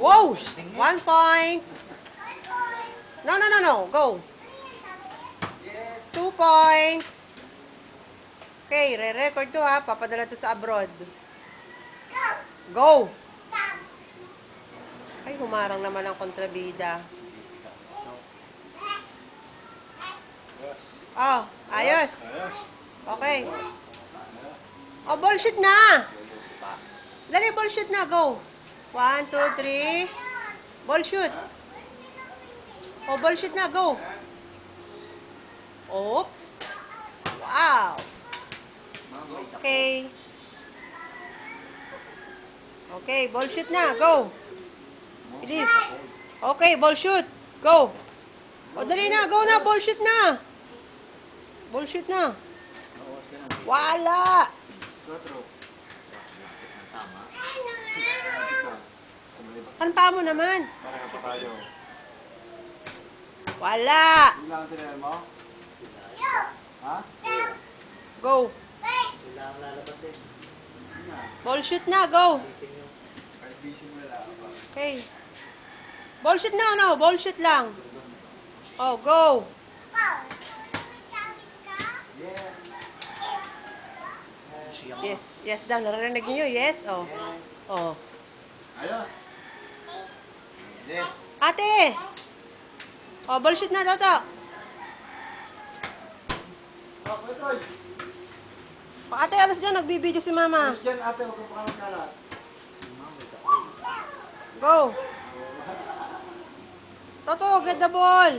Wow! 1 point. No, no, no, no. Go. 2 points. Okay, re-record to ha. Papadala to sa abroad. Go. Ay, humarang naman ang kontrabida. Oh, ayos. Okay. Oh, bullshit na. Dali, bullshit na. Go. 1, 2, 3. Bullshit. Oh, bullshit na. Go. Oops. Wow. Okay. Okay, bullshit na. Go. Bilis. Okay, bullshit. Go. O, dali na. Go na. Bullshit na. Bullshit na. Wala. Kanpa mo naman. Wala. Ilang tinay mo? Ha? Go. Bullshit na. Go. Okay. Bullshit na, no? Bullshit lang. Oh, go. Yes. Yes daw. Narinig niyo? Yes? Oh. Oh. Ayos. Yes. Ate! Oh, bullshit na, Toto. Ate, alas dyan. Nagbibideo si Mama. Ayos dyan ate, huwag pa kami kalat. Go. Toto, get the ball.